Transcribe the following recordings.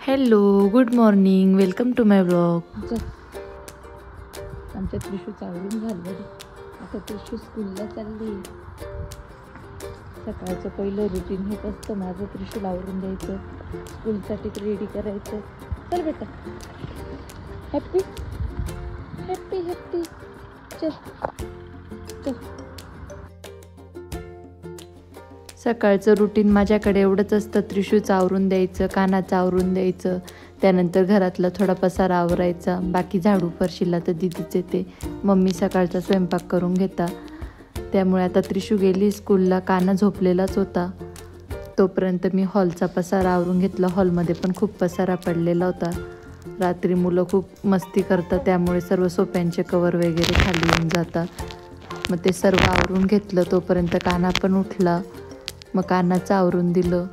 Hello, good morning, welcome to my blog. आमच्या त्रिशू चावरून झालं. आता त्रिशू स्कूलला चालली. सकाळचं पहिलं रुटीन हेच असतं माझं. त्रिशूला आवरून द्यायचं, स्कूलसाठी रेडी करायचं. चल बेटा, हॅप्पी हॅप्पी हॅप्पी. चल चल. सकाळचं रुटीन माझ्याकडे एवढंच असतं. त्रिशूचं आवरून द्यायचं, कानाचं आवरून द्यायचं, त्यानंतर घरातला थोडा पसारा आवरायचा, बाकी झाडू फरशीला तर दीदीच येते. मम्मी सकाळचा स्वयंपाक करून घेता. त्यामुळे आता त्रिशू गेली स्कूलला, काना झोपलेलाच होता. तोपर्यंत मी हॉलचा पसारा आवरून घेतला. हॉलमध्ये पण खूप पसारा पडलेला होता. रात्री मुलं खूप मस्ती करतात, त्यामुळे सर्व सोफ्यांचे कवर वगैरे खाली येऊन जातात. मग ते सर्व आवरून घेतलं. तोपर्यंत काना पण उठला. मग कानाचं आवरून दिलं.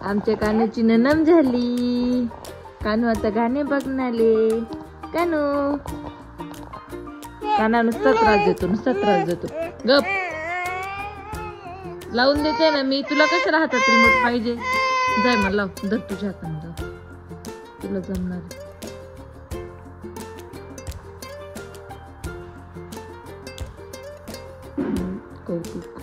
आमच्या कानूची ननम झाली. कानू आता गाणे बघणारे. कानू काना नुसता त्रास देतो, नुसता त्रास देतो. गप लावून देते ना मी. तुला कशाला हातात रिमोट पाहिजे? जाय मला लाव. धर तुझ्या हाताने जाऊ, तुला जमणार. कौतुक.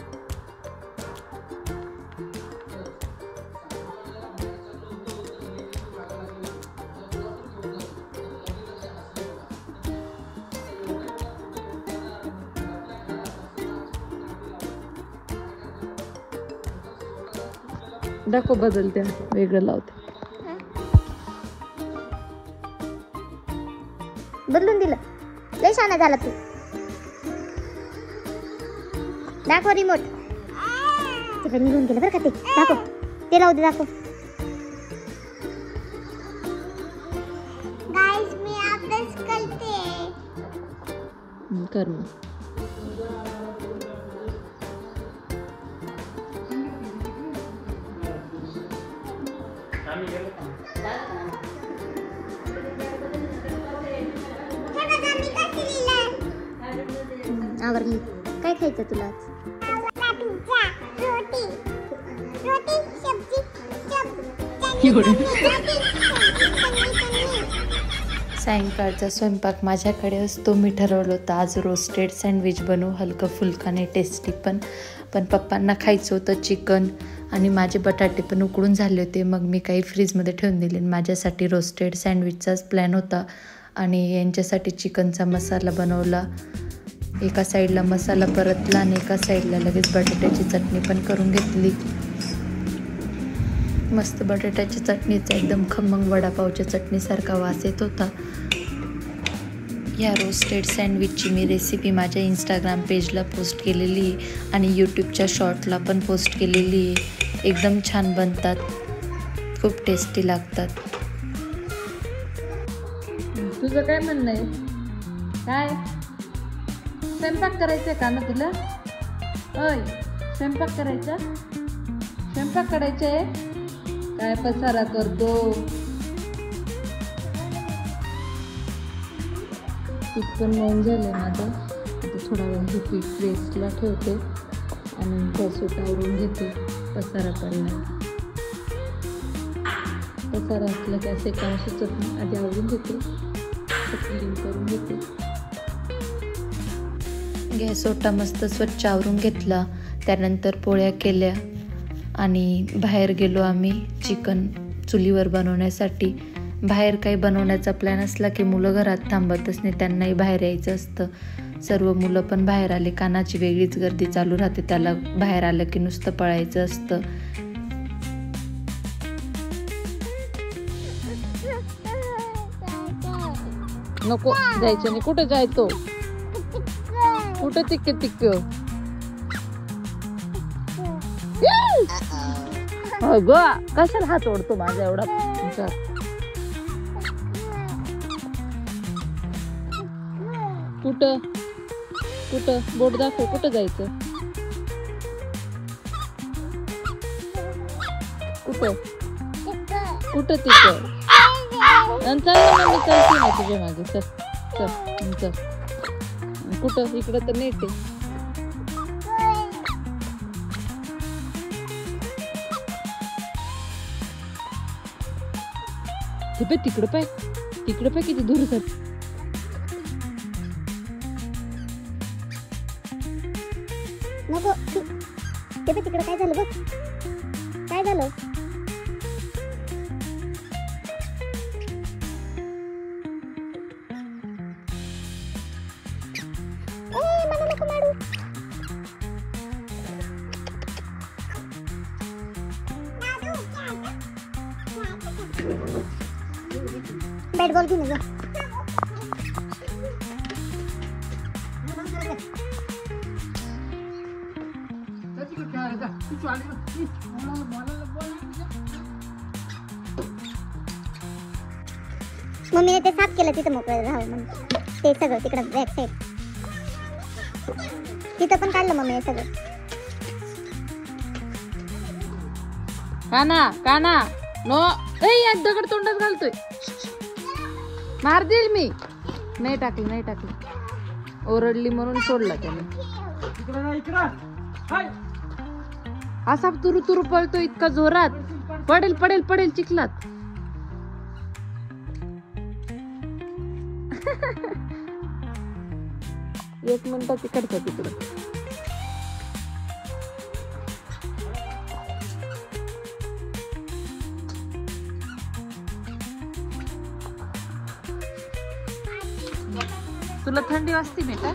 दाखव, बदलते, वेगळं लावते. बदलून दिलं. लय शहाणा झाला तू. दाखव रिमोट. ते निघून गेलं बरं का ते. दाखव, ते लावू दे. दाखव. गाइस, मी अभ्यास करते. कर मग. आवरली. काय खायचं तुला? सायंकाळचा स्वयंपाक माझ्याकडे असतो. मी ठरवलं होतं आज रोस्टेड सँडविच बनवू, हलकं फुलकं आणि टेस्टी पण पप्पांना खायचं होतं चिकन, आणि माझे बटाटे पण उकडून झाले होते. मग मी काही फ्रीजमध्ये ठेवून दिले. माझ्यासाठी रोस्टेड सँडविचचाच प्लॅन होता, आणि यांच्यासाठी चिकनचा मसाला बनवला. एका साईडला मसाला परतला आणि एका साईडला लगेच बटाट्याची चटणी पण करून घेतली. मस्त बटाट्याच्या चटणीचा एकदम खमंग वडापावच्या चटणीसारखा वास येत होता. या रोस्टेड सँडविचची मी रेसिपी माझ्या इंस्टाग्राम पेजला पोस्ट केलेली आहे आणि यूट्यूबच्या शॉर्टला पण पोस्ट केलेली आहे. एकदम छान बनतात, खूप टेस्टी लागतात. तुझं काय म्हणणं आहे? काय स्वयंपाक करायचंय का ना तुला? ओय, स्वयंपाक करायचा? स्वयंपाक करायचंय? काय पसारा करतो? पीठ पण मऊन झालंय माझं. आता थोडा वेळ हे पीठ रेस्टला ठेवते आणि गॅस आवरून घेते. पसारा पडला. पसारा असला की असे काम सुचत नाही. आधी आवरून घेते, क्लीन करून घेते. गॅस ओटा मस्त स्वच्छ आवरून घेतला. त्यानंतर पोळ्या केल्या आणि बाहेर गेलो आम्ही चिकन चुलीवर बनवण्यासाठी. बाहेर काही बनवण्याचा प्लॅन असला की मुलं घरात थांबतच नाही, त्यांनाही बाहेर यायचं असतं. सर्व मुलं पण बाहेर आले. कानाची वेगळीच गर्दी चालू राहते, त्याला बाहेर आलं की नुसतं पळायचं असतं. नको जायचं नाही. कुठं जायचो? कुठं तिक्क तिक्क? ग कशाला हात ओढतो माझा एवढा? कुठं कुठं बोट दाखव. कुठं जायचं? कुठं कुठं तिथं? चल ना, मी चलते ना तुझ्या मागे. चल चल चल. कुठं? इकडं तर नेट आहे. ते पाय तिकडं पाय किती दूर जात. नको ते पण तिकडं काय झालं बघ. काय झालं? मला नको मारू. बॅट बॉल घेऊन जा. मम्मीने ते साफ केलं तिथं मोकळं राहावं म्हणून. ते सगळं तिकडं बॅक साईड तिथं पण काढलं मम्मीने सगळं. काना नो या दगड तोंडात घालतोय. मार देईल मी. नाही टाकलं ओरडली म्हणून सोडला त्याने. असा तुरु पळतो इतका जोरात. पडेल चिखलात. एक मिनिट तिकडचं तिकडं. तुला थंडी वाजते बेटा?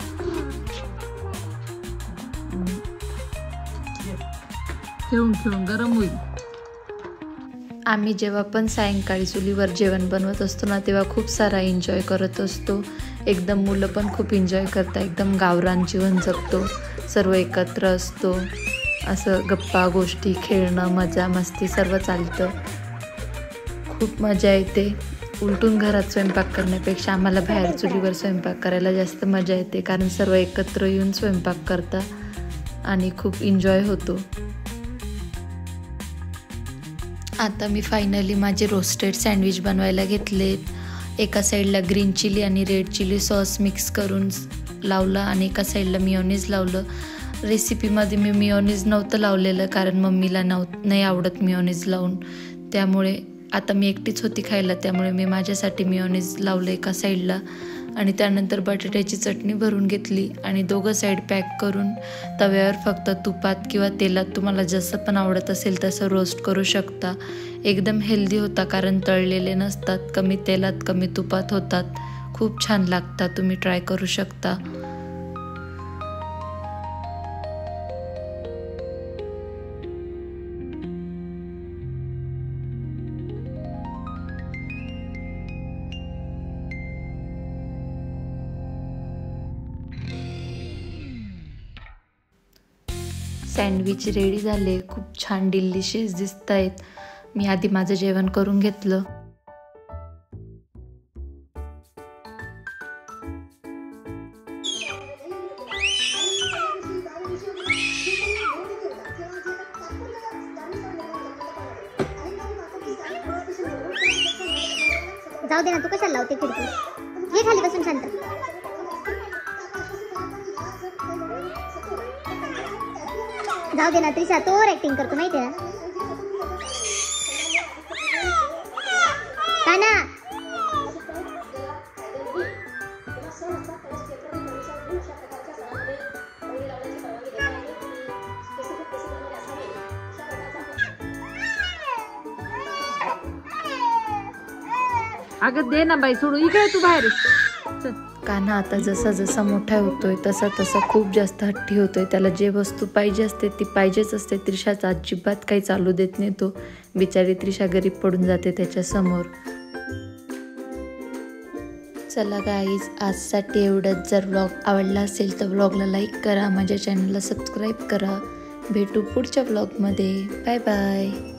खेळून गरम होईल. आम्ही जेव्हा पण सायंकाळी चुलीवर जेवण बनवत असतो ना, तेव्हा खूप सारा एन्जॉय करत असतो. एकदम मुलं पण खूप एन्जॉय करतात. एकदम गावरान जीवन जगतो. सर्व एकत्र असतो. असं गप्पा गोष्टी खेळणं मजा मस्ती सर्व चालतं. खूप मजा येते. उलटून घरात स्वयंपाक करण्यापेक्षा आम्हाला बाहेर चुलीवर स्वयंपाक करायला जास्त मजा येते, कारण सर्व एकत्र येऊन स्वयंपाक करतात आणि खूप एन्जॉय होतो. आता मी फायनली माझे रोस्टेड सँडविच बनवायला घेतलेत. एका साईडला ग्रीन चिली आणि रेड चिली सॉस मिक्स करून लावलं आणि एका साईडला मिओनीज लावलं. रेसिपीमध्ये मी मिओनीज नव्हतं लावलेलं, कारण मम्मीला नाही आवडत मिओनीज लावून. त्यामुळे आता मी एकटीच होती खायला, त्यामुळे मी माझ्यासाठी मिओनीज लावलं एका साईडला. आणि त्यानंतर बटाट्याची चटणी भरून घेतली आणि दोघं साईड पॅक करून तव्यावर फक्त तुपात किंवा तेलात तुम्हाला जसं पण आवडत असेल तसं रोस्ट करू शकता. एकदम हेल्दी होता, कारण तळलेले नसतात. कमी तेलात कमी तुपात होतात. खूप छान लागतात. तुम्ही ट्राय करू शकता. सँडविच रेडी झाले. खूप छान डिलिशियस दिसत आहेत. मी आधी माझं जेवण करून घेतलं. जाऊ दे ना, तू कशाला लावते खिडकी? ये खाली बसून शांत. जाऊ दे ना त्रिशा, तो ओव्हर ऍक्टिंग करतो माहिती आहे का ना? अगं दे ना बाई, सोडू. इकडे तू बाहेर. कान्हा आता जसा जसा मोठा होतोय तसा तसा खूप जास्त हट्टी होतोय. त्याला जे वस्तू पाहिजे असते ती पाहिजेच असते. त्रिशाचा अजिबात काही चालू देत नाही तो. बिचारी त्रिशा गरीब पडून जाते त्याच्या समोर. चला गाईज, आजसाठी एवढंच. जर व्लॉग आवडला असेल तर व्लॉगला लाईक करा, माझ्या चॅनलला सबस्क्राईब करा. भेटू पुढच्या व्लॉगमध्ये. Bye bye.